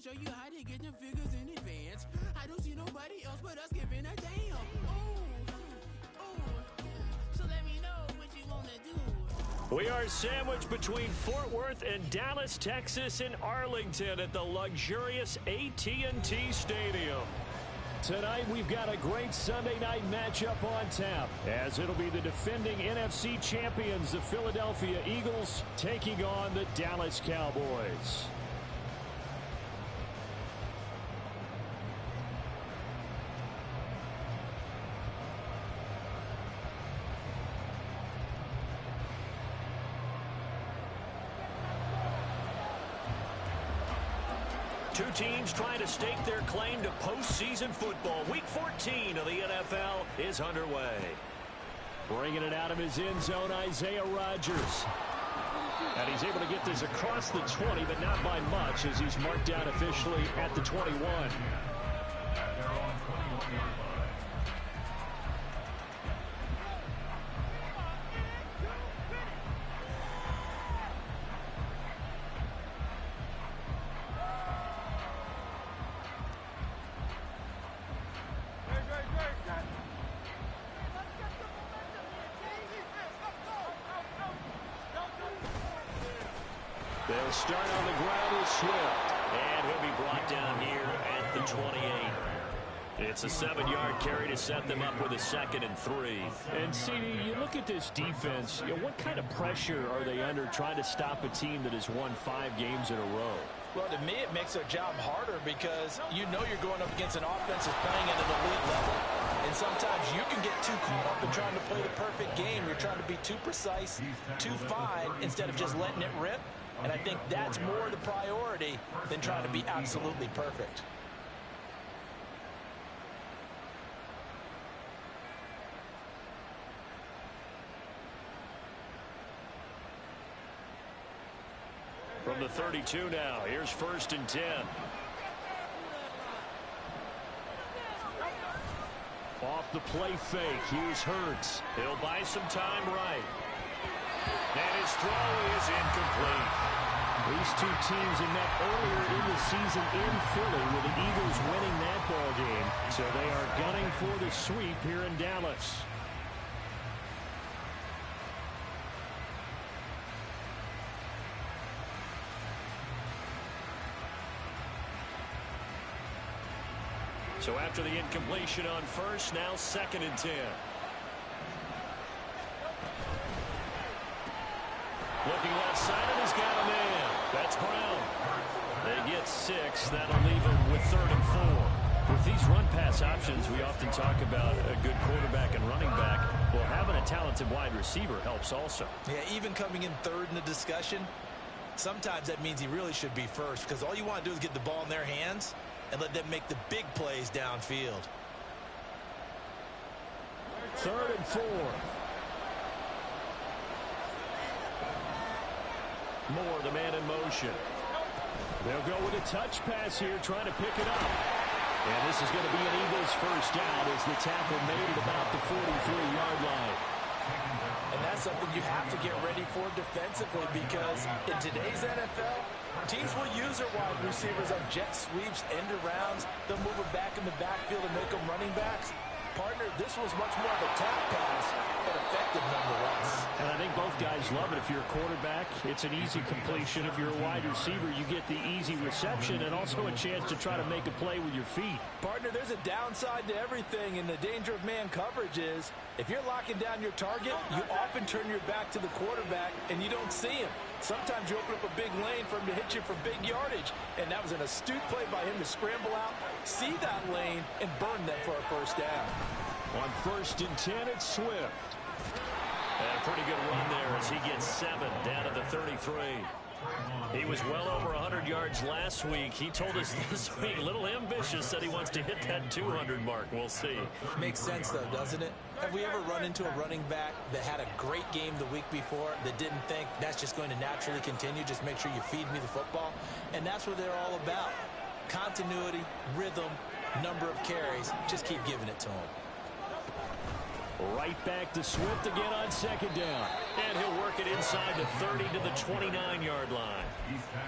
show you how to get them figures in advance. I don't see nobody else but us giving a damn. So let me know what you want to do. We are sandwiched between Fort Worth and Dallas, Texas, and Arlington at the luxurious AT&T Stadium. Tonight, we've got a great Sunday night matchup on tap, as it'll be the defending NFC champions, the Philadelphia Eagles, taking on the Dallas Cowboys. Two teams trying to stake their claim to postseason football. Week 14 of the NFL is underway. Bringing it out of his end zone, Isaiah Rodgers. And he's able to get this across the 20, but not by much, as he's marked down officially at the 21. They'll start on the ground with Swift, and he'll be brought down here at the 28. It's a 7-yard carry to set them up with a 2nd and 3. And, CD, you look at this defense, what kind of pressure are they under trying to stop a team that has won 5 games in a row? Well, to me, it makes their job harder because you know you're going up against an offense that's playing at an elite level. And sometimes you can get too caught up in trying to play the perfect game. You're trying to be too precise, too fine, instead of just letting it rip. And I think that's more the priority than trying to be absolutely perfect. From the 32 now, here's 1st and 10. Off the play fake, here's Hurts. He'll buy some time right. And his throw is incomplete. These two teams have met earlier in the season in Philly, with the Eagles winning that ball game. So they are gunning for the sweep here in Dallas. So after the incompletion on 1st, now 2nd and 10. Looking left side, and he's got a man. That's Brown. They get 6. That'll leave him with 3rd and 4. With these run-pass options, we often talk about a good quarterback and running back. Well, having a talented wide receiver helps also. Yeah, even coming in 3rd in the discussion, sometimes that means he really should be 1st, because all you want to do is get the ball in their hands and let them make the big plays downfield. 3rd and 4. Moore, the man in motion. They'll go with a touch pass here, trying to pick it up. And this is going to be an Eagles first down as the tackle made at about the 43-yard line. And that's something you have to get ready for defensively, because in today's NFL, teams will use their wide receivers on jet sweeps, end arounds. They'll move them back in the backfield and make them running backs. Partner, this was much more of a tap pass, but effective nonetheless. And I think both guys love it. If you're a quarterback, it's an easy completion. If you're a wide receiver, you get the easy reception and also a chance to try to make a play with your feet. Partner, there's a downside to everything, and the danger of man coverage is if you're locking down your target, you often turn your back to the quarterback and you don't see him. Sometimes you open up a big lane for him to hit you for big yardage, and that was an astute play by him to scramble out, see that lane, and burn them for a first down. On 1st and 10, it's Swift. And a pretty good run there as he gets 7 down to the 33. He was well over 100 yards last week. He told us this week, a little ambitious, said he wants to hit that 200 mark. We'll see. Makes sense, though, doesn't it? Have we ever run into a running back that had a great game the week before that didn't think that's just going to naturally continue? Just make sure you feed me the football. And that's what they're all about. Continuity, rhythm, number of carries. Just keep giving it to them. Right back to Swift again on second down. And he'll work it inside the 30 to the 29-yard line.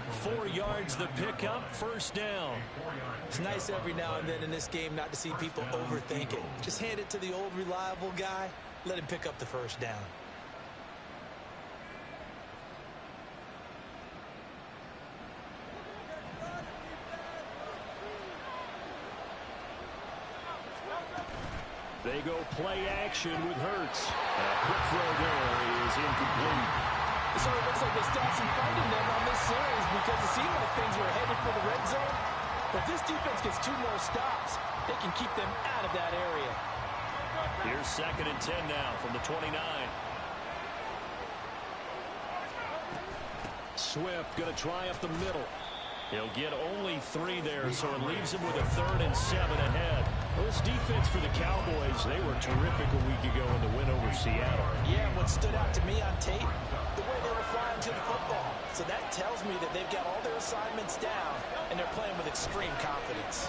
4 yards the pickup, first down. It's nice every now and then in this game not to see people overthink it. Just hand it to the old reliable guy. Let him pick up the first down. They go play action with Hurts. A quick throw there is incomplete. So it looks like they stopped some fight in them on this series because it seemed like things were headed for the red zone. But this defense gets 2 more stops. They can keep them out of that area. Here's 2nd and 10 now from the 29. Swift going to try up the middle. He'll get only 3 there, so it leaves him with a 3rd and 7 ahead. Well, this defense for the Cowboys, they were terrific a week ago in the win over Seattle. Yeah, what stood out to me on tape, the way they were flying to the football. So that tells me that they've got all their assignments down, and they're playing with extreme confidence.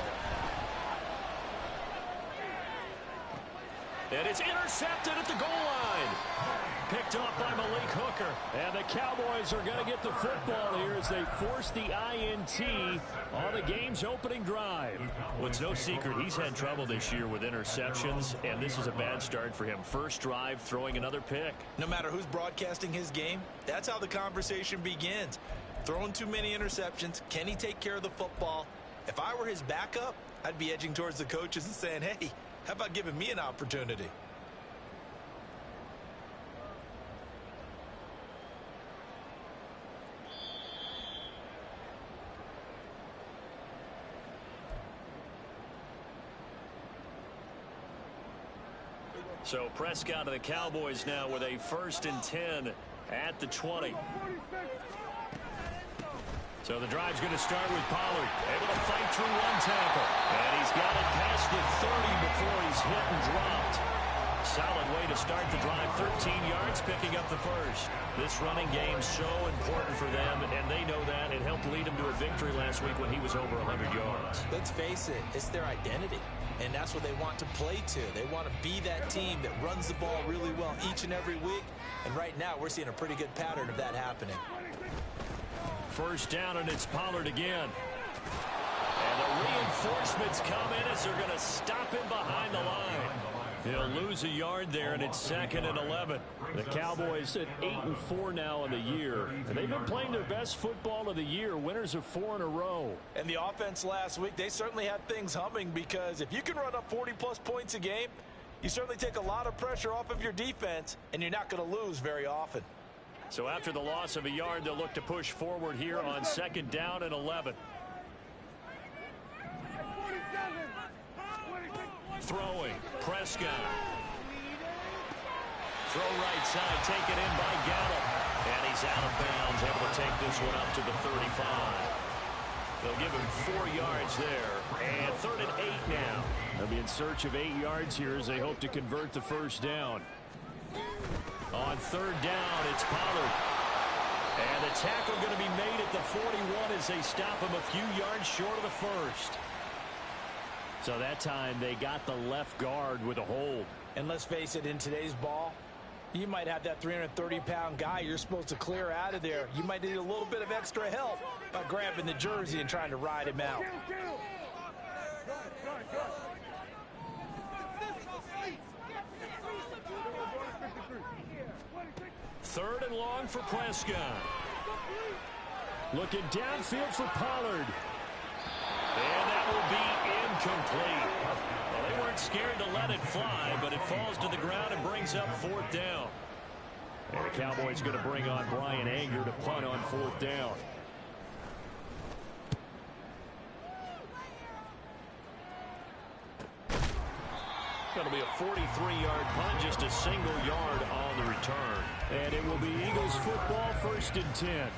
And it's intercepted at the goal line. Picked off by Malik Hooker. And the Cowboys are going to get the football here as they force the INT on the game's opening drive. Well, it's no secret he's had trouble this year with interceptions, and this is a bad start for him. First drive, throwing another pick. No matter who's broadcasting his game, that's how the conversation begins. Throwing too many interceptions. Can he take care of the football? If I were his backup, I'd be edging towards the coaches and saying, hey, how about giving me an opportunity? So Prescott of the Cowboys now with a 1st and 10 at the 20. So the drive's going to start with Pollard, able to fight through 1 tackle. And he's got it past the 30 before he's hit and dropped. Solid way to start the drive, 13 yards, picking up the first. This running game's so important for them, and they know that. It helped lead them to a victory last week when he was over 100 yards. Let's face it, it's their identity, and that's what they want to play to. They want to be that team that runs the ball really well each and every week, and right now we're seeing a pretty good pattern of that happening. First down, and it's Pollard again. And the reinforcements come in as they're going to stop him behind the line. He'll lose a yard there, and it's 2nd and 11. The Cowboys at 8-4 now in the year. And they've been playing their best football of the year, winners of 4 in a row. And the offense last week, they certainly had things humming because if you can run up 40-plus points a game, you certainly take a lot of pressure off of your defense, and you're not going to lose very often. So after the loss of a yard, they'll look to push forward here on 2nd down and 11. Throwing, Prescott. Throw right side, taken in by Gallup. And he's out of bounds, able to take this one up to the 35. They'll give him 4 yards there. And 3rd and 8 now. They'll be in search of 8 yards here as they hope to convert the first down. On 3rd down, it's Pollard. And the tackle going to be made at the 41 as they stop him a few yards short of the first. So that time they got the left guard with a hold. And let's face it, in today's ball, you might have that 330-pound guy you're supposed to clear out of there. You might need a little bit of extra help by grabbing the jersey and trying to ride him out. Third and long for Prescott. Looking downfield for Pollard. And that will be incomplete. Well, they weren't scared to let it fly, but it falls to the ground and brings up 4th down. And the Cowboys going to bring on Brian Anger to punt on 4th down. Going to be a 43-yard punt, just a single yard on the return. And it will be Eagles football, 1st and 10.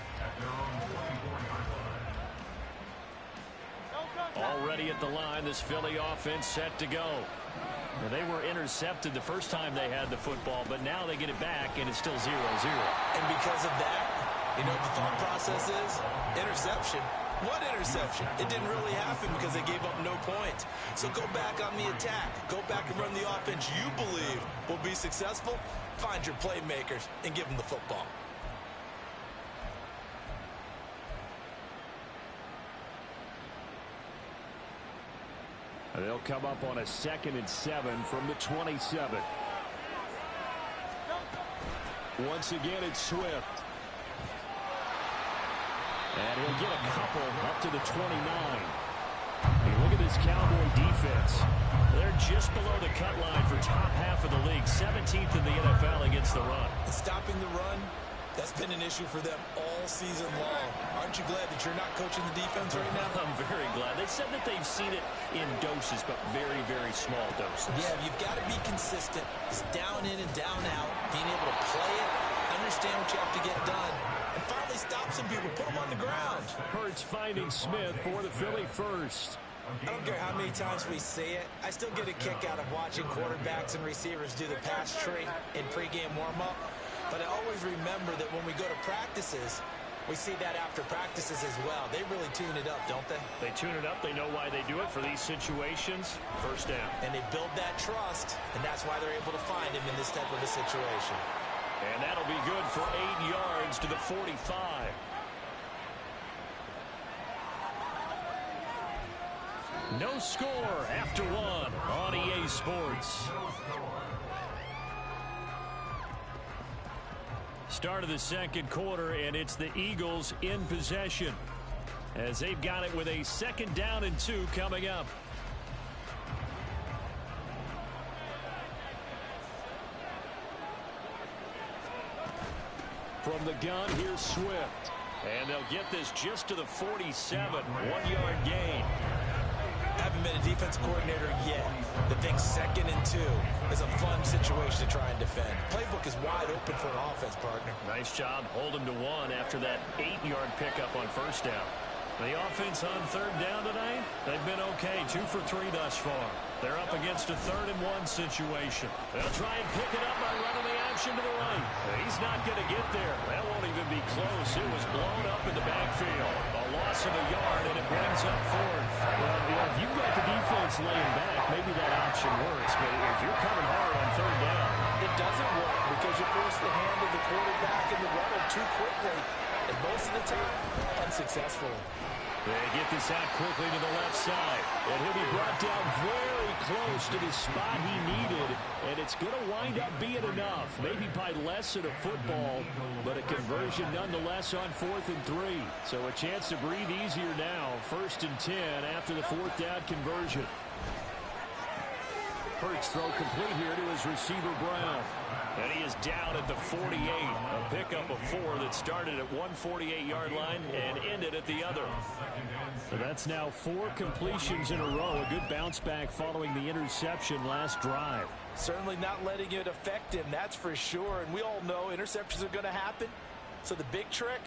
Already at the line, this Philly offense set to go. Well, they were intercepted the first time they had the football, but now they get it back, and it's still 0-0. And because of that, you know what the thought process is? Interception. What interception? It didn't really happen because they gave up no points. So go back on the attack. Go back and run the offense you believe will be successful. Find your playmakers and give them the football. They'll come up on a 2nd and 7 from the 27. Once again, it's Swift. And he'll get a couple up to the 29. Hey, look at this Cowboy defense. They're just below the cut line for top half of the league. 17th in the NFL against the run. Stopping the run, that's been an issue for them all season long. Aren't you glad that you're not coaching the defense right now? I'm very glad. They said that they've seen it in doses, but very, very small doses. Yeah, you've got to be consistent. It's down in and down out. Being able to play it, understand what you have to get done, and finally stop some people, put them on the ground. Hurts finding Smith for the Philly first. I don't care how many times we see it. I still get a kick out of watching quarterbacks and receivers do the pass tree in pregame warm-up. But I always remember that when we go to practices, we see that after practices as well. They really tune it up, don't they? They tune it up. They know why they do it for these situations. First down. And they build that trust, and that's why they're able to find him in this type of a situation. And that'll be good for 8 yards to the 45. No score after 1 on EA Sports. Start of the second quarter, and it's the Eagles in possession as they've got it with a 2nd down and 2 coming up. From the gun, here's Swift. And they'll get this just to the 47, 1-yard gain. Haven't been a defense coordinator yet that thinks 2nd and 2 is a fun situation to try and defend. Playbook is wide open for an offense, partner. Nice job holding to 1 after that 8-yard pickup on first down. The offense on 3rd down tonight, they've been okay, 2 for 3 thus far. They're up against a 3rd and 1 situation. They'll try and pick it up by running the action to the right. He's not going to get there. That won't even be close. It was blown up in the backfield. A loss of a yard, and it brings up 4th. Well, if you've got the defense laying back, maybe that option works. But if you're coming hard on 3rd down, it doesn't work because you force the hand of the quarterback in the runner too quickly. And most of the time, unsuccessful. They get this out quickly to the left side. And he'll be brought down very close to the spot he needed. And it's going to wind up being enough. Maybe by less than a football, but a conversion nonetheless on 4th and 3. So a chance to breathe easier now. 1st and 10 after the 4th down conversion. Hurts throw complete here to his receiver, Brown. And he is down at the 48. A pickup of 4 that started at one 48-yard line and ended at the other. So that's now 4 completions in a row. A good bounce back following the interception last drive. Certainly not letting it affect him, that's for sure. And we all know interceptions are going to happen. So the big trick,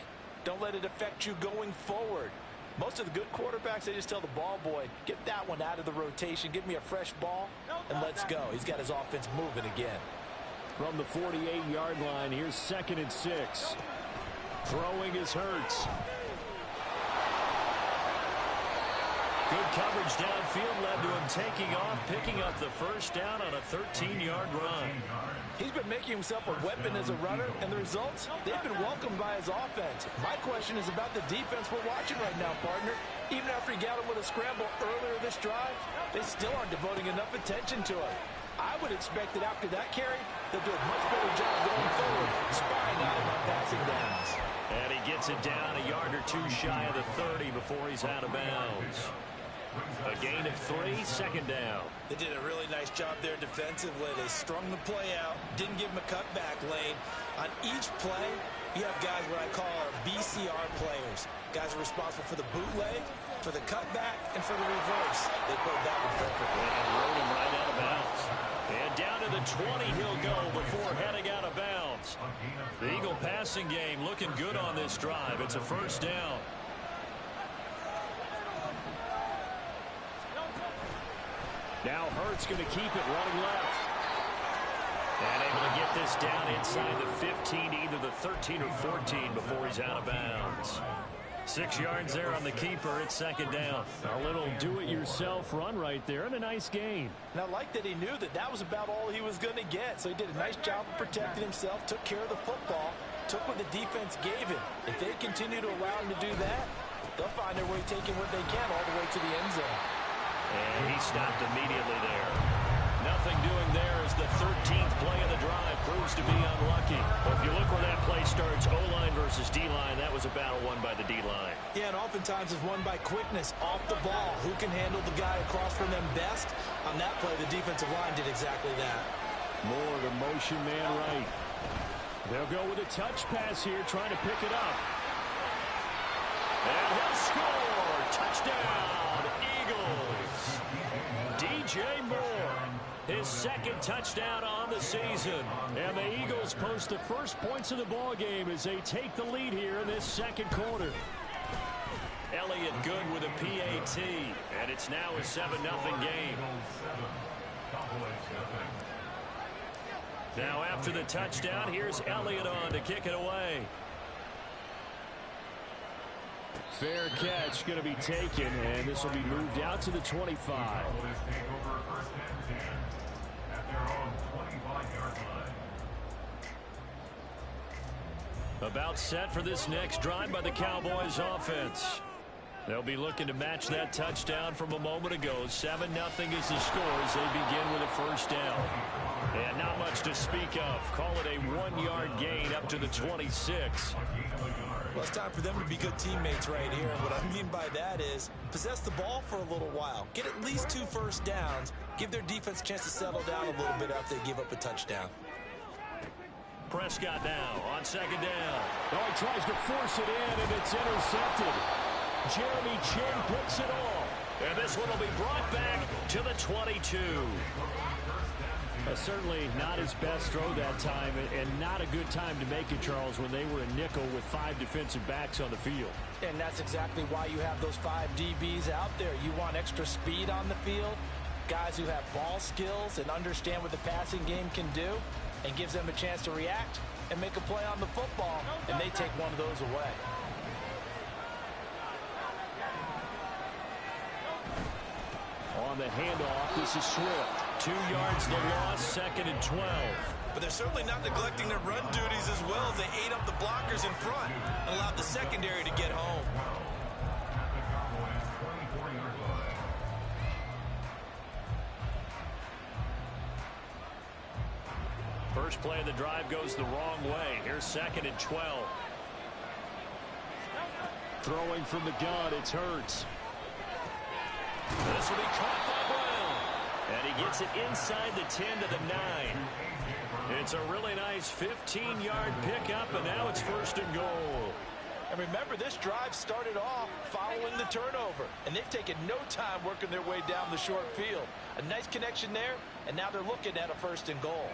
don't let it affect you going forward. Most of the good quarterbacks, they just tell the ball boy, get that one out of the rotation, give me a fresh ball, and let's go. He's got his offense moving again. From the 48-yard line, here's 2nd and 6. Throwing is Hurts. Good coverage downfield led to him taking off, picking up the first down on a 13-yard run. He's been making himself a weapon as a runner, and the results, they've been welcomed by his offense. My question is about the defense we're watching right now, partner. Even after he got him with a scramble earlier this drive, they still aren't devoting enough attention to it. I would expect that after that carry, they'll do a much better job going forward, spying on him on passing downs. And he gets it down a yard or 2 shy of the 30 before he's out of bounds. A gain of 3, 2nd down. They did a really nice job there defensively. They strung the play out, didn't give him a cutback lane. On each play, you have guys what I call our BCR players. Guys are responsible for the bootleg, for the cutback, and for the reverse. They played that one perfectly. And rode him right out of bounds. And down to the 20 he'll go before heading out of bounds. The Eagle passing game looking good on this drive. It's a 1st down. Now Hurts going to keep it running left. And able to get this down inside the 15, either the 13 or 14 before he's out of bounds. 6 yards there on the keeper. It's second down. A little do-it-yourself run right there and a nice gain. And I like that he knew that that was about all he was going to get. So he did a nice job of protecting himself, took care of the football, took what the defense gave him. If they continue to allow him to do that, they'll find their way taking what they can all the way to the end zone. And he stopped immediately there. Nothing doing there as the 13th play of the drive proves to be unlucky. Well, if you look where that play starts, O-line versus D-line, that was a battle won by the D-line. Yeah, and oftentimes it's won by quickness off the ball. Who can handle the guy across from them best? On that play, the defensive line did exactly that. More to motion man right. They'll go with a touch pass here, trying to pick it up. And he'll score! Touchdown, Eagles! DJ Moore, his second touchdown on the season. And the Eagles post the first points of the ball game as they take the lead here in this second quarter. Elliott good with a PAT, and it's now a 7-0 game. Now after the touchdown, here's Elliott on to kick it away. Fair catch going to be taken, and this will be moved out to the 25. About set for this next drive by the Cowboys offense. They'll be looking to match that touchdown from a moment ago. 7-0 is the score as they begin with a first down. And not much to speak of. Call it a 1-yard gain up to the 26. Well, it's time for them to be good teammates right here. And what I mean by that is possess the ball for a little while. Get at least 2 first downs. Give their defense a chance to settle down a little bit after they give up a touchdown. Prescott now on second down. Oh, he tries to force it in, and it's intercepted. Jeremy Chin picks it off. And this one will be brought back to the 22. Certainly not his best throw that time, and not a good time to make it, Charles, when they were a nickel with 5 defensive backs on the field. And that's exactly why you have those 5 DBs out there. You want extra speed on the field, guys who have ball skills and understand what the passing game can do, and gives them a chance to react and make a play on the football, and they take one of those away. On the handoff, this is Swift. 2 yards the loss, second and 12. But they're certainly not neglecting their run duties as well as they ate up the blockers in front and allowed the secondary to get home. First play of the drive goes the wrong way. Here's second and 12. Throwing from the gun, it's Hurts. This will be caught by Brown. And he gets it inside the 10 to the 9. It's a really nice 15-yard pickup, and now it's first and goal. And remember, this drive started off following the turnover, and they've taken no time working their way down the short field. A nice connection there, and now they're looking at a first and goal.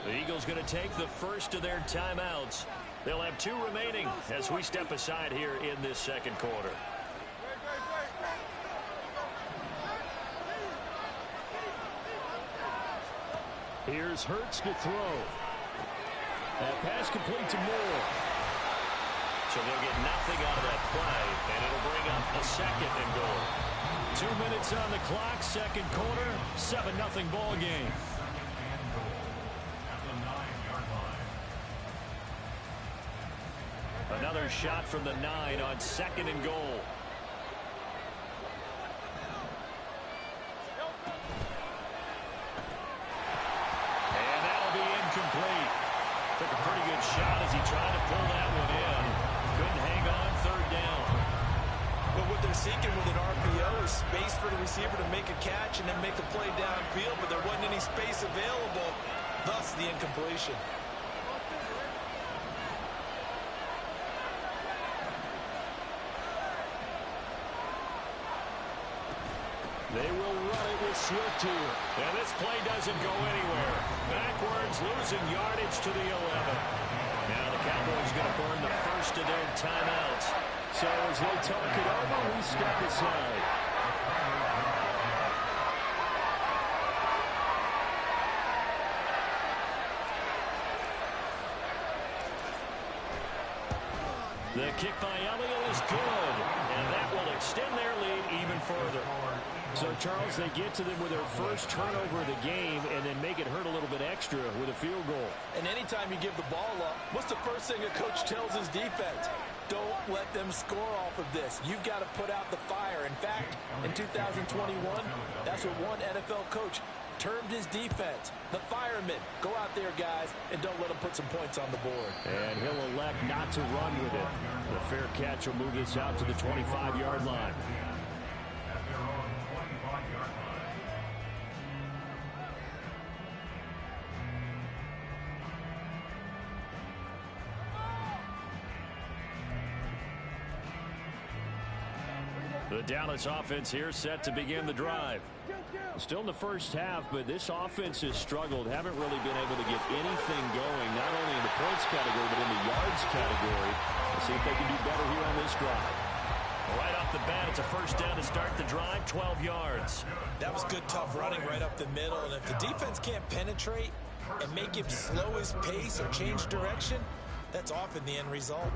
The Eagles going to take the first of their timeouts. They'll have 2 remaining as we step aside here in this second quarter. Here's Hurts to throw. That pass complete to Moore. So they'll get nothing out of that play, and it'll bring up a second and goal. 2 minutes on the clock, second quarter, 7-0 ball game. Another shot from the 9 on second and goal. And that'll be incomplete. Took a pretty good shot as he tried to pull that one in. Couldn't hang on, third down. But what they're seeking with an RPO is space for the receiver to make a catch and then make a play downfield, but there wasn't any space available, thus the incompletion. They will run it with Swift here. And this play doesn't go anywhere. Backwards, losing yardage to the 11. Now the Cowboys going to burn the first of their timeouts. So as they talk it over, we step aside. The kick by Elliott is good, and that will extend their lead even further. So, Charles, they get to them with their first turnover of the game and then make it hurt a little bit extra with a field goal. And anytime you give the ball up, what's the first thing a coach tells his defense? Don't let them score off of this. You've got to put out the fire. In fact, in 2021, that's what one NFL coach termed his defense, the firemen. Go out there, guys, and don't let them put some points on the board. And he'll elect not to run with it. The fair catch will move this out to the 25-yard line. The Dallas offense here set to begin the drive. Still in the first half, but this offense has struggled. Haven't really been able to get anything going, not only in the points category, but in the yards category. Let's see if they can do better here on this drive. Right off the bat, it's a first down to start the drive, 12 yards. That was good, tough running right up the middle. And if the defense can't penetrate and make him slow his pace or change direction, that's often the end result.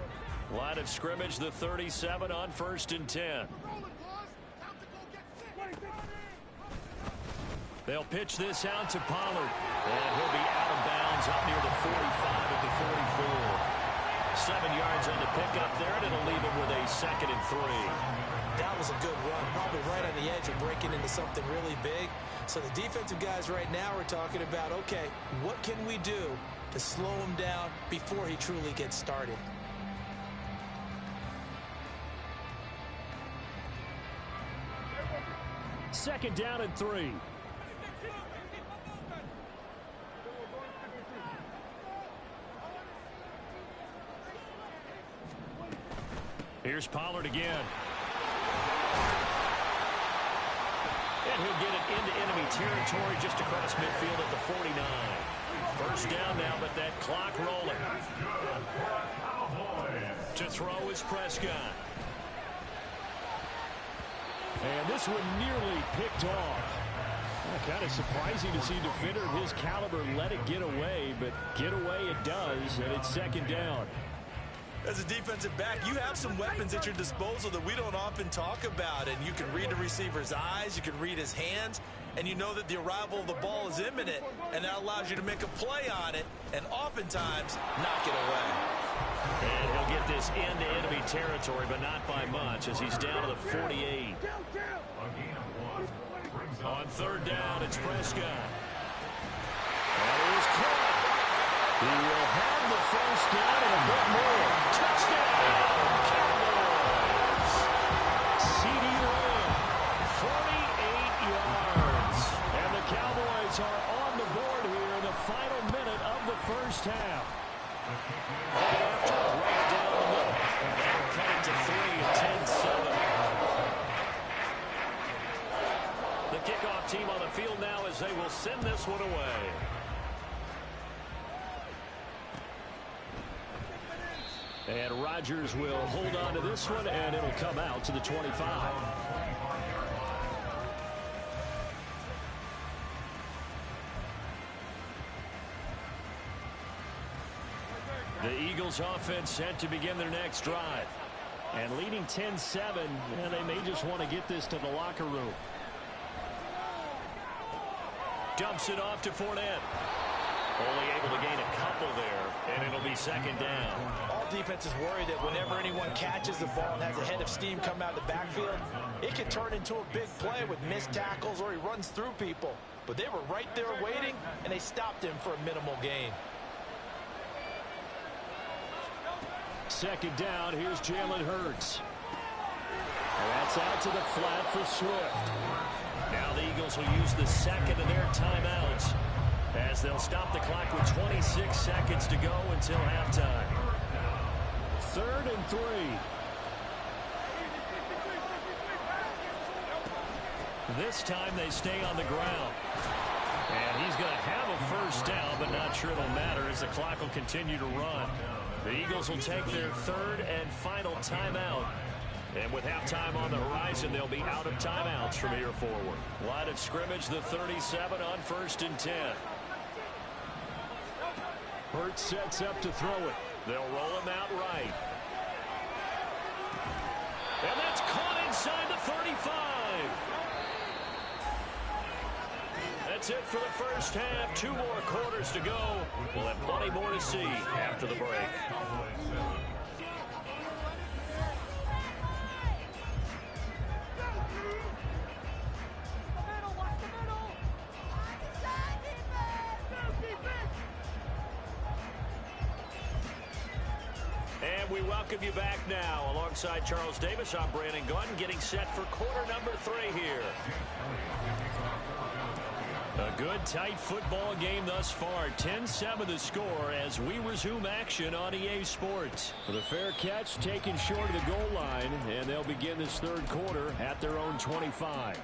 Line of scrimmage, the 37 on 1st and 10. They'll pitch this out to Pollard. And he'll be out of bounds up near the 45 at the 44. 7 yards on the pickup there, and it'll leave him with a 2nd and 3. That was a good run, probably right on the edge of breaking into something really big. So the defensive guys right now are talking about, okay, what can we do to slow him down before he truly gets started? Second down and 3. Here's Pollard again. And he'll get it into enemy territory just across midfield at the 49. First down now, but that clock rolling. To throw is Prescott. And this one nearly picked off. Kind of surprising to see a defender of his caliber let it get away, but get away it does, and it's 2nd down. As a defensive back, you have some weapons at your disposal that we don't often talk about, and you can read the receiver's eyes, you can read his hands, and you know that the arrival of the ball is imminent, and that allows you to make a play on it, and oftentimes knock it away. And he'll get this into enemy territory, but not by much, as he's down to the 48. On 3rd down, it's Prescott. That is caught. He will have the first down and a bit more. Touchdown, Cowboys. C.D. Lamb, 48 yards. And the Cowboys are on the board here in the final minute of the first half. After right down the middle. And cut it to 3, 10-7. The kickoff team on the field now as they will send this one away. And Rodgers will hold on to this one, and it'll come out to the 25. The Eagles offense set to begin their next drive. And leading 10-7, and they may just want to get this to the locker room. Dumps it off to Fournette. Only able to gain a couple there, and it'll be 2nd down. All defenses worry that whenever anyone catches the ball and has a head of steam come out of the backfield, it can turn into a big play with missed tackles or he runs through people. But they were right there waiting, and they stopped him for a minimal gain. 2nd down, here's Jalen Hurts. And that's out to the flat for Swift. Now the Eagles will use the 2nd of their timeouts as they'll stop the clock with 26 seconds to go until halftime. 3rd and 3. This time they stay on the ground. And he's going to have a first down, but not sure it'll matter as the clock will continue to run. The Eagles will take their third and final timeout. And with halftime on the horizon, they'll be out of timeouts from here forward. Line of scrimmage, the 37 on 1st and 10. Hurts sets up to throw it. They'll roll him out right. And that's caught inside the 35. That's it for the first half. 2 more quarters to go. We'll have plenty more to see after the break. And we welcome you back now. Alongside Charles Davis, I'm Brandon Gunn, getting set for quarter number 3 here. A good, tight football game thus far. 10-7 the score as we resume action on EA Sports. With a fair catch taken short of the goal line, and they'll begin this third quarter at their own 25.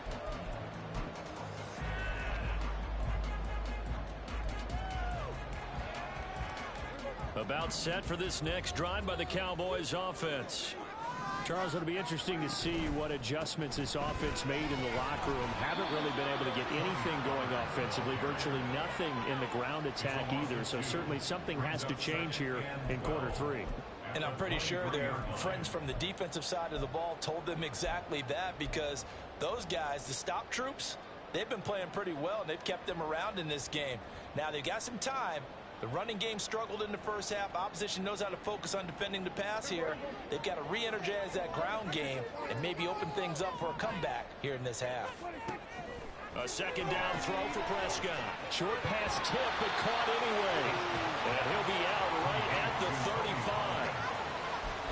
About set for this next drive by the Cowboys offense. Charles, it'll be interesting to see what adjustments this offense made in the locker room. Haven't really been able to get anything going offensively. Virtually nothing in the ground attack either. So certainly something has to change here in quarter 3. And I'm pretty sure their friends from the defensive side of the ball told them exactly that, because those guys, the stop troops, they've been playing pretty well, and they've kept them around in this game. Now they've got some time. The running game struggled in the first half. Opposition knows how to focus on defending the pass here. They've got to re-energize that ground game and maybe open things up for a comeback here in this half. A second down throw for Prescott. Short pass tip, but caught anyway. And he'll be out right at the 35.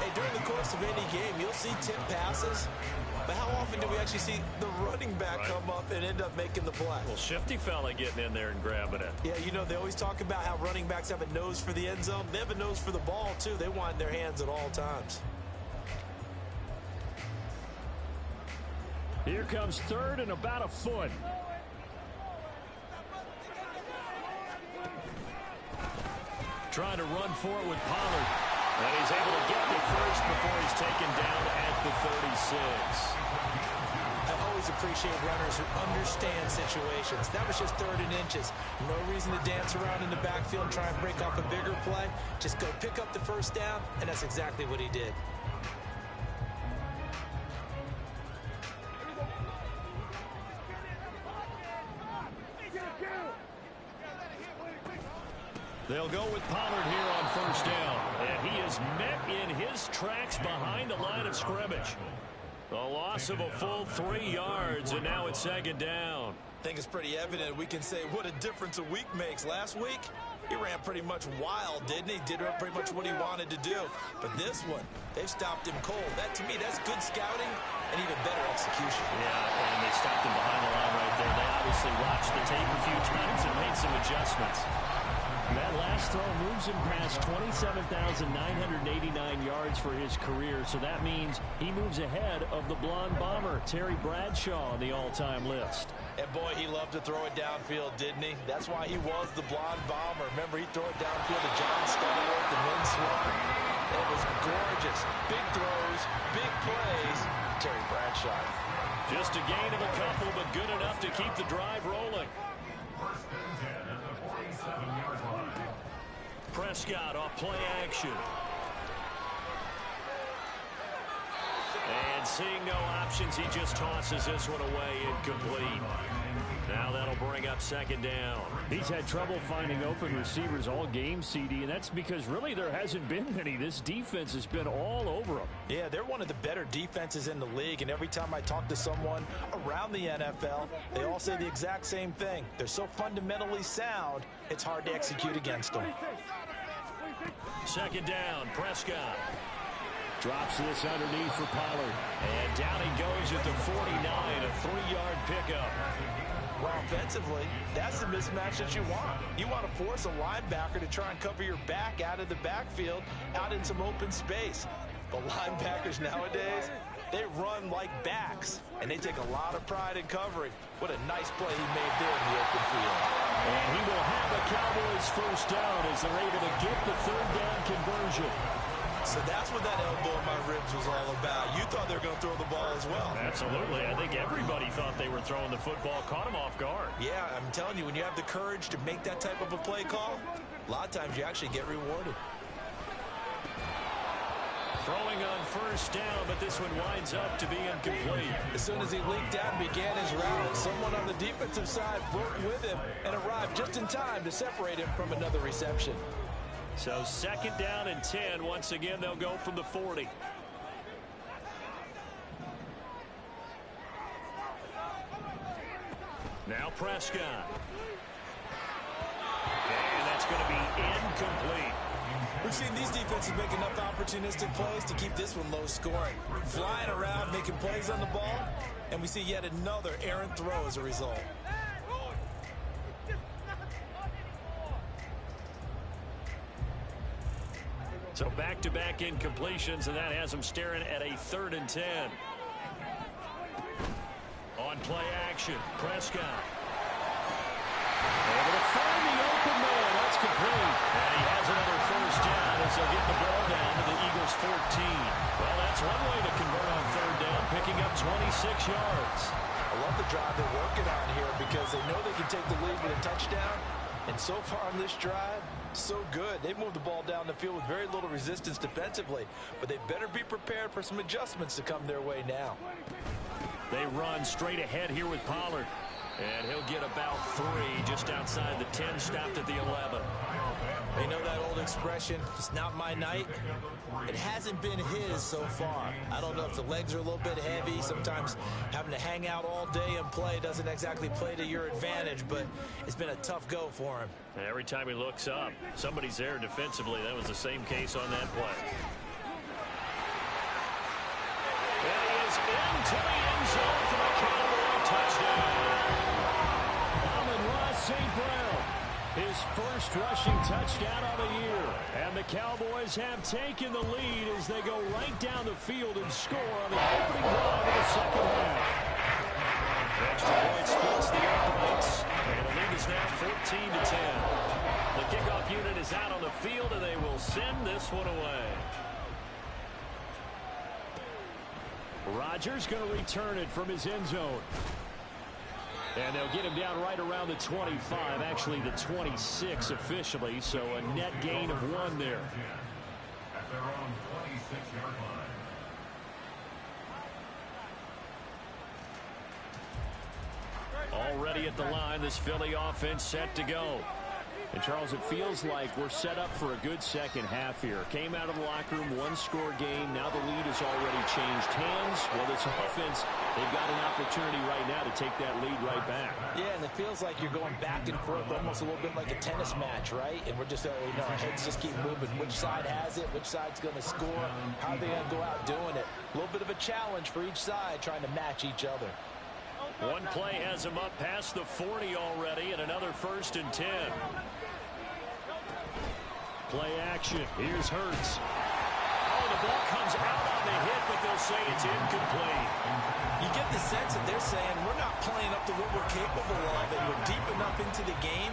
Hey, during the course of any game, you'll see tip passes. But how often do we actually see the running back come up and end up making the play? Well, shifty fella getting in there and grabbing it. Yeah, you know, they always talk about how running backs have a nose for the end zone. They have a nose for the ball, too. They want it in their hands at all times. Here comes third and about a foot. Trying to run for it with Pollard. And he's able to get the first before he's taken down at the 36. I always appreciate runners who understand situations. That was just 3rd and inches. No reason to dance around in the backfield and try and break off a bigger play. Just go pick up the first down, and that's exactly what he did. They'll go with Pollard here on first down. And he is met in his tracks behind the line of scrimmage. A loss of a full 3 yards, and now it's second down. I think it's pretty evident we can say what a difference a week makes. Last week, he ran pretty much wild, didn't he? Did pretty much what he wanted to do. But this one, they've stopped him cold. That, to me, that's good scouting and even better execution. Yeah, and they stopped him behind the line right there. They obviously watched the tape a few times and made some adjustments. That last throw moves him past 27,989 yards for his career, so that means he moves ahead of the blonde bomber, Terry Bradshaw, on the all-time list. And boy, he loved to throw it downfield, didn't he? That's why he was the blonde bomber. Remember, he'd throw it downfield to John Stallworth and Lynn Swan. It was gorgeous. Big throws, big plays. Terry Bradshaw. Just a gain of a couple, but good enough to keep the drive rolling. Prescott off play action. And seeing no options, he just tosses this one away, incomplete. Now that'll bring up second down. He's had trouble finding open receivers all game, CD, and that's because really there hasn't been many. This defense has been all over them. Yeah, they're one of the better defenses in the league, and every time I talk to someone around the NFL, they all say the exact same thing. They're so fundamentally sound, it's hard to execute against them. Second down, Prescott. Drops this underneath for Pollard. And down he goes at the 49, a 3-yard pickup. Well, offensively, that's the mismatch that you want. You want to force a linebacker to try and cover your back out of the backfield, out in some open space. But linebackers nowadays, They run like backs, and they take a lot of pride in covering. What a nice play he made there in the open field. And he will have a Cowboys first down as they're able to get the third down conversion. So that's what that elbow in my ribs was all about. You thought they were going to throw the ball as well. Absolutely. I think everybody thought they were throwing the football, caught him off guard. Yeah, I'm telling you, when you have the courage to make that type of a play call, a lot of times you actually get rewarded. Throwing on first down, but this one winds up to be incomplete. As soon as he leaked out and began his route, someone on the defensive side broke with him and arrived just in time to separate him from another reception. So second down and 10. Once again, they'll go from the 40. Now Prescott. And that's going to be incomplete. We've seen these defenses make enough opportunistic plays to keep this one low scoring. Flying around, making plays on the ball, and we see yet another errant throw as a result. So back-to-back incompletions, and that has them staring at a 3rd and 10. On play action, Prescott. Able to find the open man. That's complete. And he has another first down as they'll get the ball down to the Eagles' 14. Well, that's one way to convert on 3rd down, picking up 26 yards. I love the drive they're working on here because they know they can take the lead with a touchdown. And so far on this drive, so good. They've moved the ball down the field with very little resistance defensively, but they better be prepared for some adjustments to come their way now. They run straight ahead here with Pollard. And he'll get about 3 just outside the 10, stopped at the 11. You know that old expression, it's not my night? It hasn't been his so far. I don't know if the legs are a little bit heavy. Sometimes having to hang out all day and play doesn't exactly play to your advantage, but it's been a tough go for him. And every time he looks up, somebody's there defensively. That was the same case on that play. And he is into the end zone for the Cowboy touchdown. St. Brown, his first rushing touchdown of the year. And the Cowboys have taken the lead as they go right down the field and score on the opening drive of the second half. Extra point splits the uprights, and the lead is now 14-10. The kickoff unit is out on the field, and they will send this one away. Rodgers going to return it from his end zone. And they'll get him down right around the 25, actually the 26 officially, so a net gain of 1 there. At their own 26-yard line. Already at the line, this Philly offense set to go. And, Charles, it feels like we're set up for a good second half here. Came out of the locker room, 1-score game. Now the lead has already changed hands. Well, this offense, they've got an opportunity right now to take that lead right back. Yeah, and it feels like you're going back and forth almost a little bit like a tennis match, right? And we're just, our heads just keep moving. Which side has it? Which side's going to score? How are they going to go out doing it? A little bit of a challenge for each side trying to match each other. One play has him up past the 40 already, and another 1st and 10. Play action. Here's Hurts. Oh, the ball comes out on the hit, but they'll say it's incomplete. You get the sense that they're saying we're not playing up to what we're capable of, and we're deep enough into the game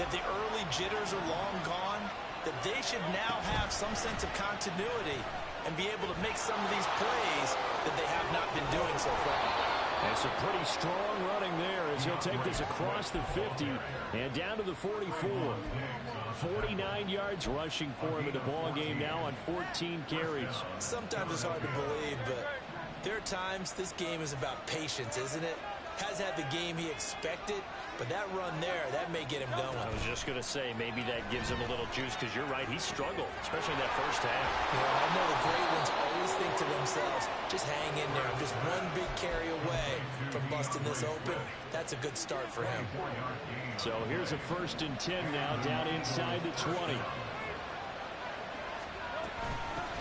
that the early jitters are long gone, that they should now have some sense of continuity and be able to make some of these plays that they have not been doing so far. That's a pretty strong running there as he'll take this across the 50 and down to the 44. 49 yards rushing for him in the ball game now on 14 carries. Sometimes it's hard to believe, but there are times this game is about patience, isn't it? Has had the game he expected, but that run there, that may get him going. I was just going to say, maybe that gives him a little juice, because you're right, he struggled, especially in that first half. Yeah, I know the great ones always think to themselves, just hang in there. I'm just one big carry away from busting this open. That's a good start for him. So here's a 1st and 10 now, down inside the 20.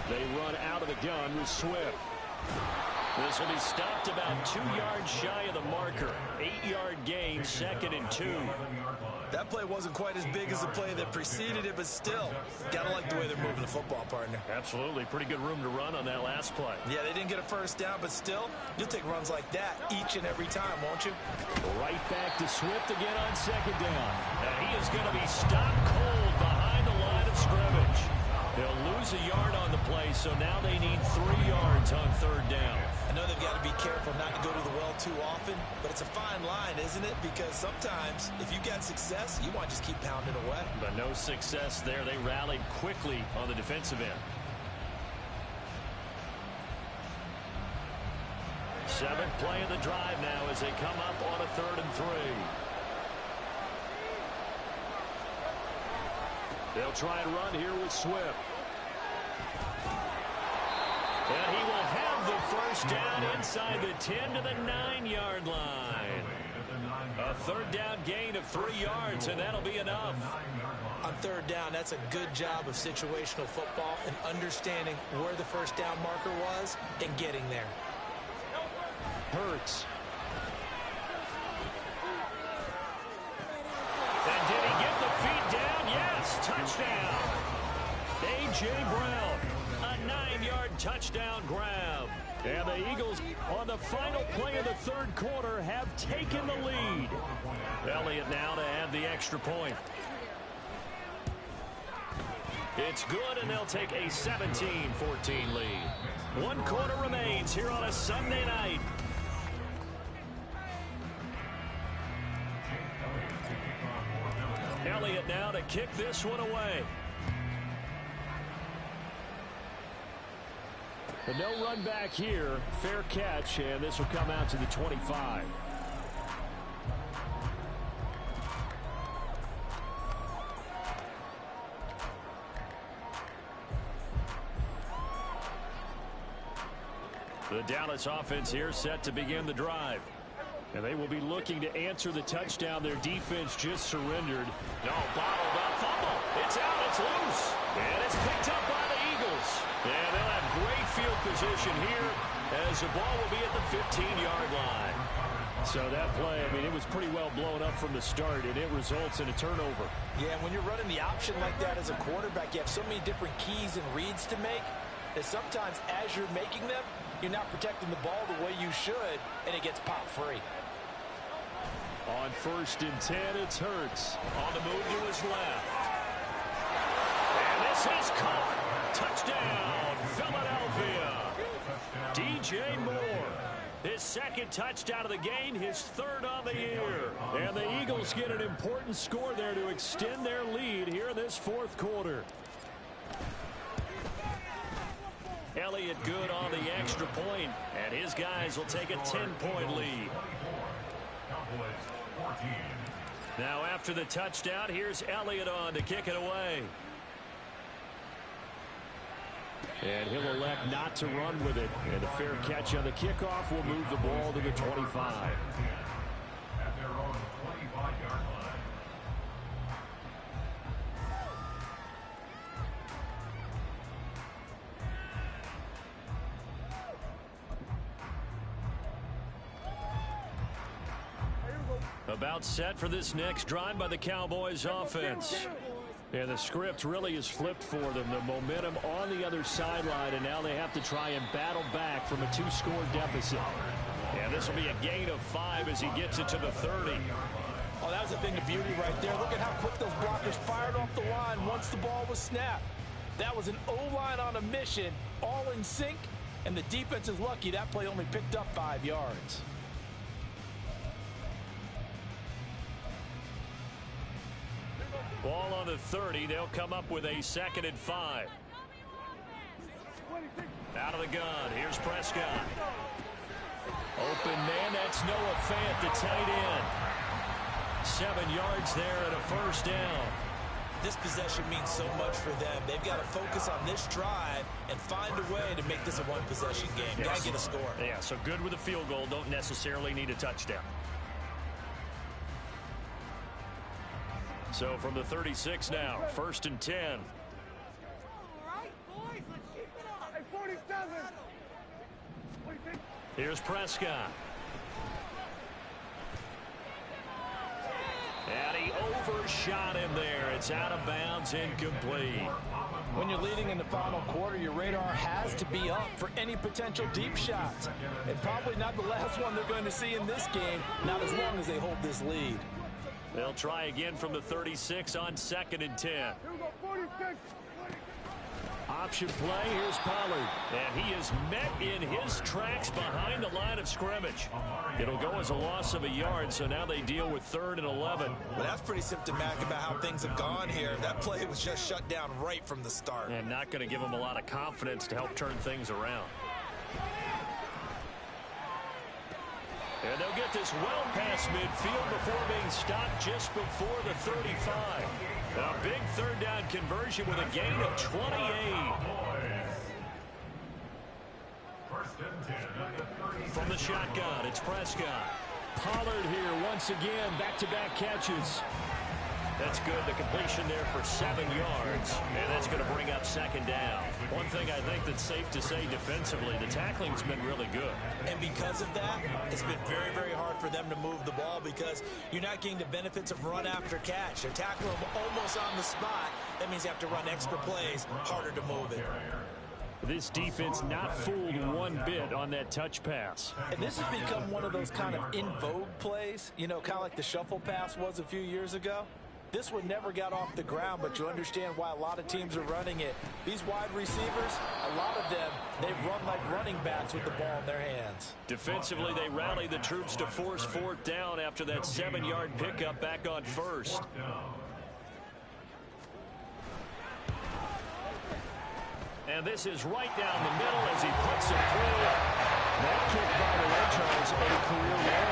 They run out of the gun with Swift. This will be stopped about 2 yards shy of the marker. 8-yard gain, 2nd and 2. That play wasn't quite as big as the play that preceded it, but still, got to like the way they're moving the football, partner. Absolutely. Pretty good room to run on that last play. Yeah, they didn't get a first down, but still, you'll take runs like that each and every time, won't you? Right back to Swift again on second down. And he is going to be stopped cold behind the line of scrimmage. They'll lose a yard on the play, so now they need 3 yards on third down. I know they've got to be careful not to go to the well too often, but it's a fine line, isn't it? Because sometimes, if you get success, you want to just keep pounding away. But no success there. They rallied quickly on the defensive end. 7th play of the drive now as they come up on a 3rd and 3. They'll try and run here with Swift. And he will have the first down inside the 10 to the 9-yard line. A 3rd down gain of 3 yards, and that'll be enough. On 3rd down, that's a good job of situational football and understanding where the first down marker was and getting there. Hurts. And did he get the feet down? Yes, touchdown. A.J. Brown, a 9-yard touchdown grab. And the Eagles, on the final play of the 3rd quarter, have taken the lead. Elliott now to add the extra point. It's good, and they'll take a 17-14 lead. 1 quarter remains here on a Sunday night. Elliott now to kick this one away. But no run back here. Fair catch, and this will come out to the 25. The Dallas offense here set to begin the drive. And they will be looking to answer the touchdown their defense just surrendered. No, bottled up, fumble. It's out, it's loose. And it's picked up by the Eagles. And they'll have great field position here as the ball will be at the 15-yard line. So that play, I mean, it was pretty well blown up from the start, and it results in a turnover. Yeah, when you're running the option like that as a quarterback, you have so many different keys and reads to make that sometimes as you're making them, you're not protecting the ball the way you should, and it gets popped free. On 1st and 10, it's Hurts. On the move to his left. And this is caught. Touchdown, Philadelphia. DJ Moore. His 2nd touchdown of the game, his 3rd on the year. And the Eagles get an important score there to extend their lead here in this 4th quarter. Elliott good on the extra point, and his guys will take a 10-point lead. Now after the touchdown, here's Elliott on to kick it away. And he'll elect not to run with it. And a fair catch on the kickoff will move the ball to the 25. At their own 25-yard line. About set for this next drive by the Cowboys offense. And the script really is flipped for them. The momentum on the other sideline, and now they have to try and battle back from a 2-score deficit. And this will be a gain of 5 as he gets it to the 30. Oh, that was a thing of beauty right there. Look at how quick those blockers fired off the line once the ball was snapped. That was an O-line on a mission, all in sync, and the defense is lucky that play only picked up 5 yards. Ball on the 30. They'll come up with a 2nd and 5. Out of the gun. Here's Prescott. Open man. That's Noah Fant, the tight end. 7 yards there and a first down. This possession means so much for them. They've got to focus on this drive and find a way to make this a one-possession game. Yes. Got to get a score. Yeah, so good with a field goal. Don't necessarily need a touchdown. So from the 36 now, 1st and 10. All right, boys, let's keep it up. Hey, 47. Here's Prescott. And he overshot him there. It's out of bounds, incomplete. When you're leading in the final quarter, your radar has to be up for any potential deep shots. And probably not the last one they're going to see in this game, not as long as they hold this lead. They'll try again from the 36 on 2nd and 10. Here we go, 46. Option play, here's Pollard. And he is met in his tracks behind the line of scrimmage. It'll go as a loss of a yard, so now they deal with 3rd and 11. Well, that's pretty symptomatic about how things have gone here. That play was just shut down right from the start. And not going to give them a lot of confidence to help turn things around. And they'll get this well past midfield before being stopped just before the 35. A big 3rd down conversion with a gain of 28. From the shotgun, it's Prescott. Pollard here once again, back-to-back catches. That's good. The completion there for 7 yards. And that's going to bring up 2nd down. One thing I think that's safe to say defensively, the tackling's been really good. And because of that, it's been very, very hard for them to move the ball because you're not getting the benefits of run after catch. They're tackling them almost on the spot. That means you have to run extra plays, harder to move it. This defense not fooled one bit on that touch pass. And this has become one of those kind of in vogue plays, you know, kind of like the shuffle pass was a few years ago. This one never got off the ground, but you understand why a lot of teams are running it. These wide receivers, a lot of them, they've run like running backs with the ball in their hands. Defensively, they rallied the troops to force 4th down after that 7-yard pickup back on 1st. And this is right down the middle as he puts it through. That kick, by the way, Charles, a career run.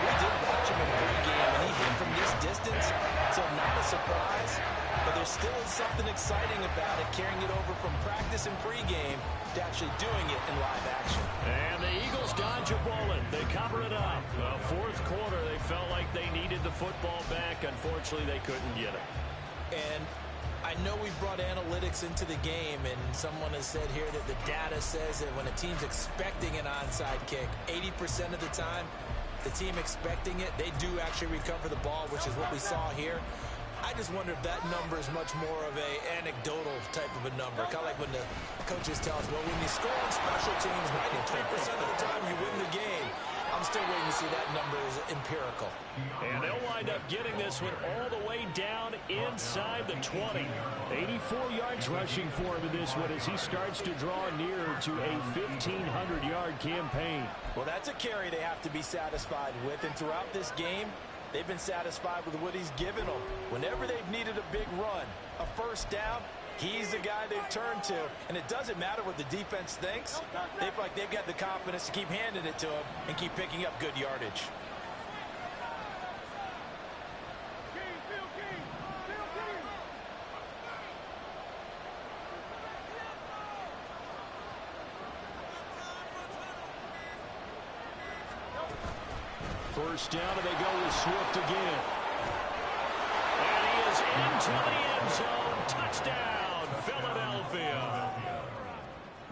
We did watch him in pregame, and he hit from this distance, so not a surprise. But there still is something exciting about it, carrying it over from practice and pregame to actually doing it in live action. And the Eagles dodge a bullet. They cover it up. Well, 4th quarter, they felt like they needed the football back. Unfortunately, they couldn't get it. And I know we brought analytics into the game, and someone has said here that the data says that when a team's expecting an onside kick, 80% of the time, the team expecting it, they do actually recover the ball, which is what we saw here. I just wonder if that number is much more of a anecdotal type of a number. Kind of like when the coaches tell us, well, when you score on special teams, 93% of the time you win the game. I'm still waiting to see that number is empirical. And they'll wind up getting this one all the way down inside the 20. 84 yards rushing for him in this one as he starts to draw nearer to a 1,500-yard campaign. Well, that's a carry they have to be satisfied with. And throughout this game, they've been satisfied with what he's given them. Whenever they've needed a big run, a 1st down, he's the guy they've turned to, and it doesn't matter what the defense thinks. They feel like they've got the confidence to keep handing it to him and keep picking up good yardage. First down, and they go with Swift again. And he is into the end zone. Touchdown, Philadelphia.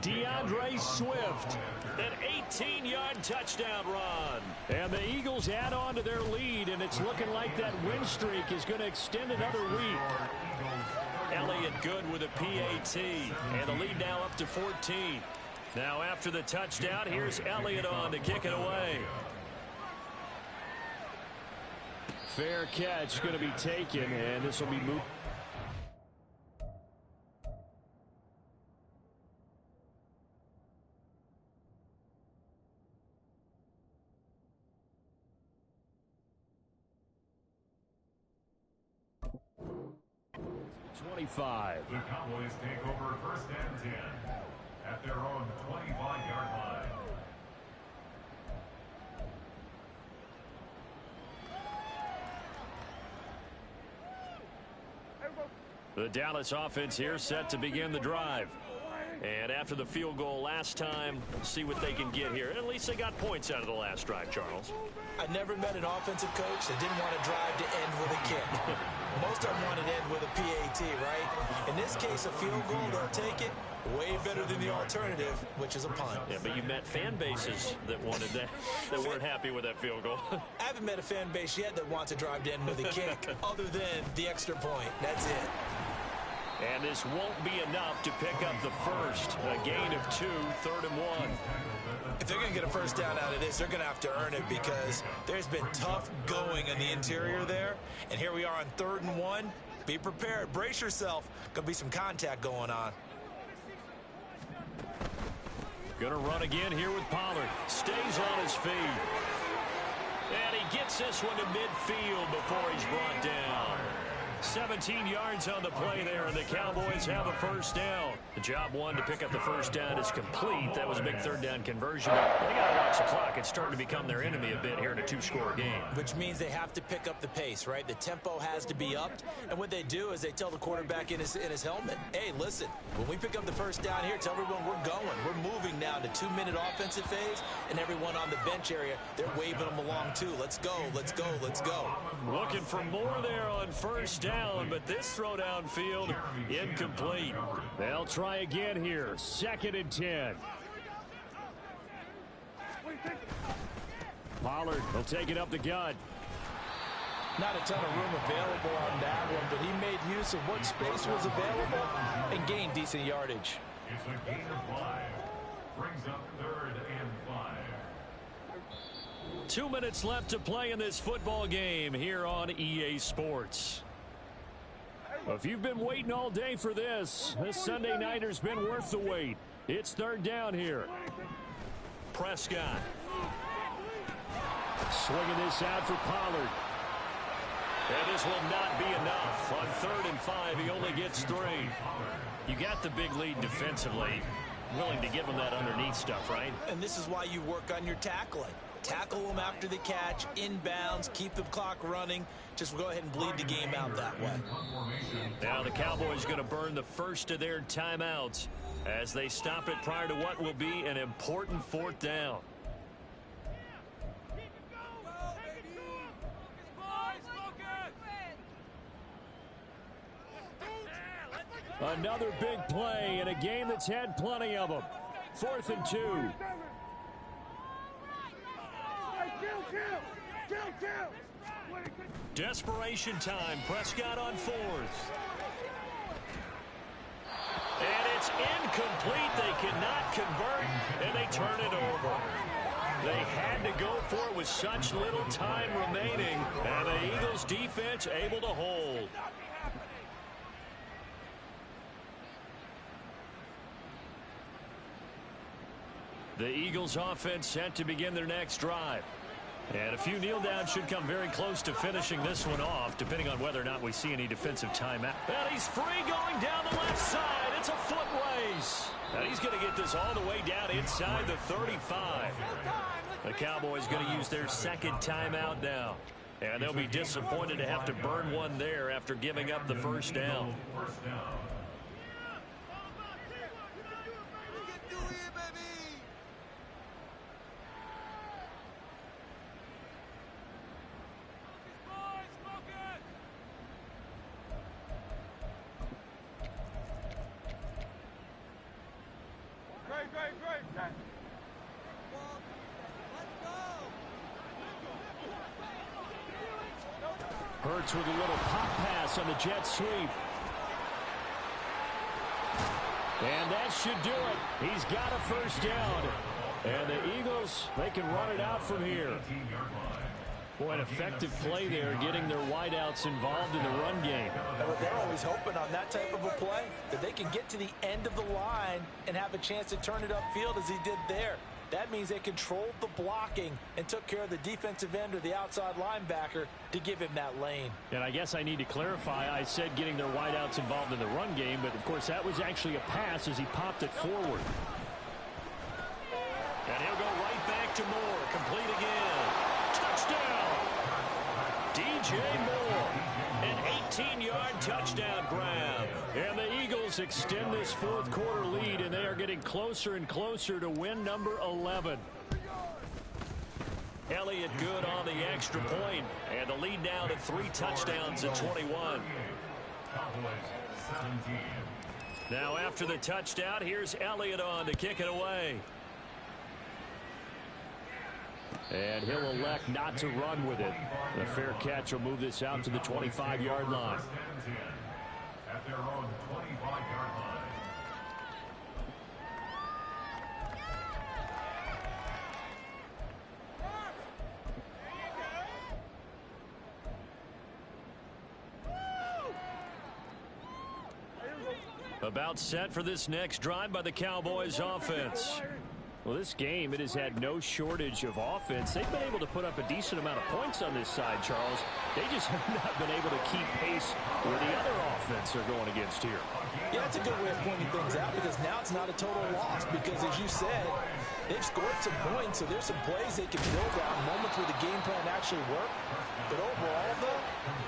DeAndre Swift, an 18-yard touchdown run. And the Eagles add on to their lead, and it's looking like that win streak is going to extend another week. Elliott good with a PAT, and the lead now up to 14. Now after the touchdown, here's Elliott on to kick it away. Fair catch going to be taken, and this will be moved. The Cowboys take over 1st and 10 at their own 25-yard line. The Dallas offense here set to begin the drive. And after the field goal last time, see what they can get here. At least they got points out of the last drive, Charles. I never met an offensive coach that didn't want to drive to end with a kick. Most of them want it in with a PAT, right? In this case, a field goal, they'll take it. Way better than the alternative, which is a punt. Yeah, but you met fan bases that wanted that, that weren't happy with that field goal. I haven't met a fan base yet that wants to drive to end with a kick other than the extra point. That's it. And this won't be enough to pick up the first. A gain of 2, 3rd and 1. If they're going to get a first down out of this, they're going to have to earn it because there's been tough going in the interior there. And here we are on 3rd and 1. Be prepared. Brace yourself. Going to be some contact going on. Gonna run again here with Pollard. Stays on his feet. And he gets this one to midfield before he's brought down. 17 yards on the play there, and the Cowboys have a first down. The job one to pick up the first down is complete. That was a big 3rd down conversion. They got to watch the clock. It's starting to become their enemy a bit here in a 2-score game. Which means they have to pick up the pace, right? The tempo has to be upped. And what they do is they tell the quarterback in his helmet, hey, listen, when we pick up the first down here, tell everyone we're going. We're moving now to 2-minute offensive phase, and everyone on the bench area, they're waving them along too. Let's go, let's go, let's go. Looking for more there on first down, but this throw downfield incomplete. They'll try again here. 2nd and 10. Pollard will take it up the gut. Not a ton of room available on that one, but he made use of what space was available and gained decent yardage. It's a gain of 5. Brings up 3rd and 5. 2 minutes left to play in this football game here on EA Sports. If you've been waiting all day for this Sunday nighter's been worth the wait. It's 3rd down here. Prescott. Swinging this out for Pollard. And this will not be enough. On 3rd and 5, he only gets 3. You got the big lead defensively. Willing to give him that underneath stuff, right? And this is why you work on your tackling. Tackle them after the catch, inbounds, keep the clock running. Just go ahead and bleed the game out that way. Now the Cowboys going to burn the first of their timeouts as they stop it prior to what will be an important 4th down. Another big play in a game that's had plenty of them. 4th and 2. Desperation time. Prescott on 4th. And it's incomplete. They cannot convert, and they turn it over. They had to go for it with such little time remaining, and the Eagles defense able to hold. The Eagles offense set to begin their next drive. And a few kneel downs should come very close to finishing this one off, depending on whether or not we see any defensive timeout. And he's free going down the left side. It's a foot race. And he's going to get this all the way down inside the 35. The Cowboys going to use their 2nd timeout now. And they'll be disappointed to have to burn one there after giving up the first down. Hurts with a little pop pass on the jet sweep. And that should do it. He's got a first down. And the Eagles, they can run it out from here. Boy, an effective play there, getting their wideouts involved in the run game. They're always hoping on that type of a play that they can get to the end of the line and have a chance to turn it upfield as he did there. That means they controlled the blocking and took care of the defensive end or the outside linebacker to give him that lane. And I guess I need to clarify, I said getting their wideouts involved in the run game, but of course that was actually a pass as he popped it forward. And he'll go right back to Moore. Complete again. Touchdown! DJ Moore. An 18-yard touchdown grab. And the Eagles extend this 4th quarter lead, and they are getting closer and closer to win number 11. Elliott good on the extra point, and the lead now to 3 touchdowns at 21. Cowboys 17. Now after the touchdown, here's Elliott on to kick it away. And he'll elect not to run with it. The fair catch will move this out to the 25-yard line. At their own 25-yard line. About set for this next drive by the Cowboys offense. Well, this game, it has had no shortage of offense. They've been able to put up a decent amount of points on this side, Charles. They just have not been able to keep pace where the other offense are going against here. Yeah, it's a good way of pointing things out because now it's not a total loss because, as you said, they've scored some points, so there's some plays they can build on, moments where the game plan actually worked. But overall, though,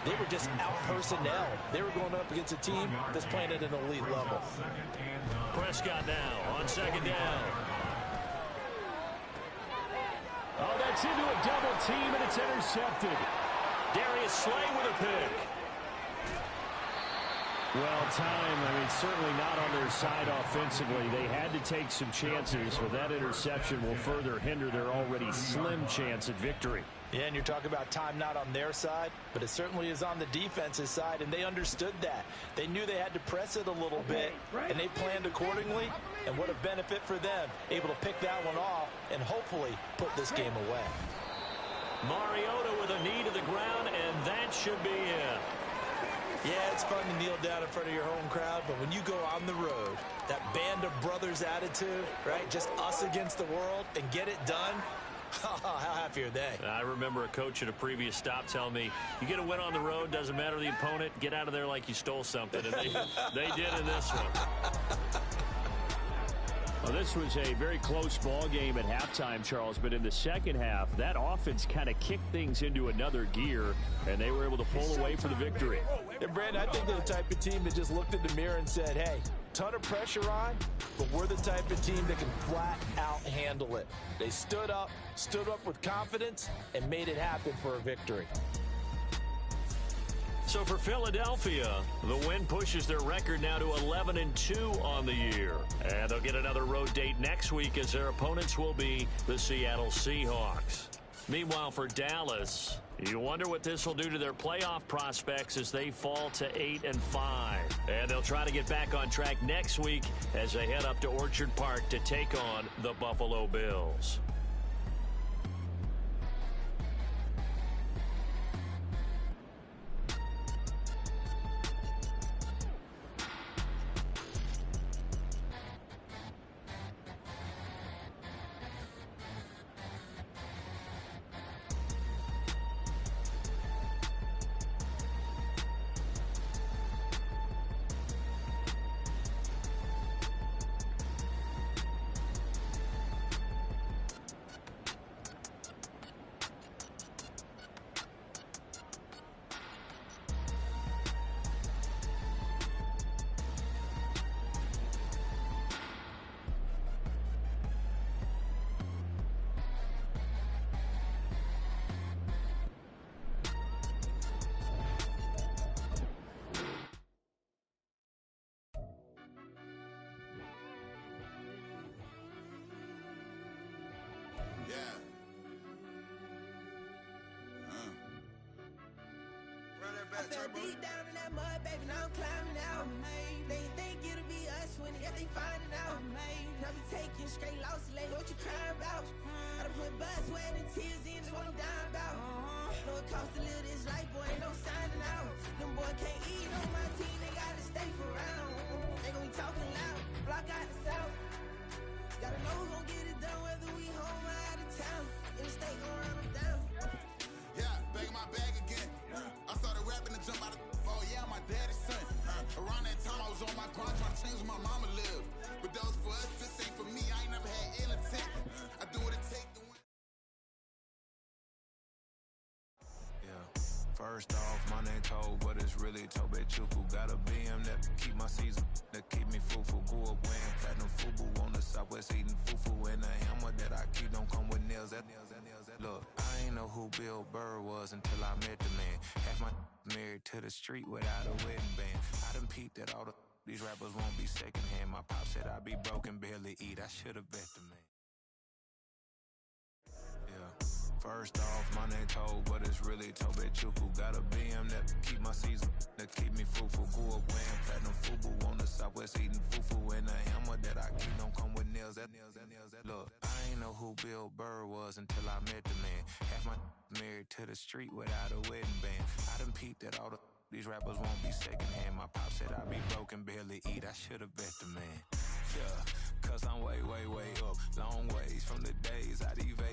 they were just out personnel. They were going up against a team that's playing at an elite level. Prescott now on second down. Oh, that's into a double team, and it's intercepted. Darius Slay with a pick. Well, time, certainly not on their side offensively. They had to take some chances, but that interception will further hinder their already slim chance at victory. Yeah, and you're talking about time not on their side, but it certainly is on the defense's side, and they understood that. They knew they had to press it a little bit, and they planned accordingly, and what a benefit for them, able to pick that one off and hopefully put this game away. Mariota with a knee to the ground, and that should be it. Yeah, it's fun to kneel down in front of your home crowd, but when you go on the road, that band of brothers attitude, right, just us against the world, and get it done, how happy are they? I remember a coach at a previous stop telling me, you get a win on the road, doesn't matter the opponent, get out of there like you stole something. And they did in this one. Well, this was a very close ball game at halftime, Charles, but in the second half, that offense kind of kicked things into another gear, and they were able to pull away for the victory. And, Brandon, I think they're the type of team that just looked in the mirror and said, hey, ton of pressure on, but we're the type of team that can flat out handle it. They stood up with confidence, and made it happen for a victory. So for Philadelphia, the win pushes their record now to 11-2 on the year. And they'll get another road date next week as their opponents will be the Seattle Seahawks. Meanwhile, for Dallas, you wonder what this will do to their playoff prospects as they fall to 8-5. And they'll try to get back on track next week as they head up to Orchard Park to take on the Buffalo Bills. I fell deep down in that mud, baby, now I'm climbing out. They think it'll be us when they finding out. I be taking straight losses, like what you crying about? I done put blood, sweat, and tears in, that's what I'm dying about. Know it costs to live this life, boy, ain't no signing out. Them boy can't eat on my team, they gotta stay for round. They gon' be talking loud, block out the south. Gotta know who gon' get it done, whether we home or out of town. In the state, gon' run them down. Yeah, back in my bag again. I started rapping and jump out of oh yeah, my daddy's son. Around that time I was on my grind trying to change where my mama lived. But that was for us, this ain't for me. I ain't never had ill intent. I do what it take to win. Yeah, first off, my name Toad, but it's really Tobe Chuku. Got a BM that keep my season, that keep me fruitful. Grew up wearing platinum fubu on the southwest eating fufu. And a hammer that I keep don't come with nails. That nails. Look, I ain't know who Bill Burr was until I met the man. Half my married to the street without a wedding band. I done peeped that all these rappers won't be secondhand. My pop said I'd be broken, barely eat. I should've bet the man. Yeah. First off, my name Toad, but it's really Tobe Chuku. Got a BM that keep my season, that keep me fufu. Grew up wearing platinum fubu on the Southwest eating fufu. And a hammer that I keep don't come with nails. Look, I ain't know who Bill Burr was until I met the man. Half my married to the street without a wedding band. I done peeped that all these rappers won't be secondhand. My pop said I'd be broken, barely eat. I should've bet the man. Yeah, cause I'm way, way, way up. Long ways from the days I'd evade.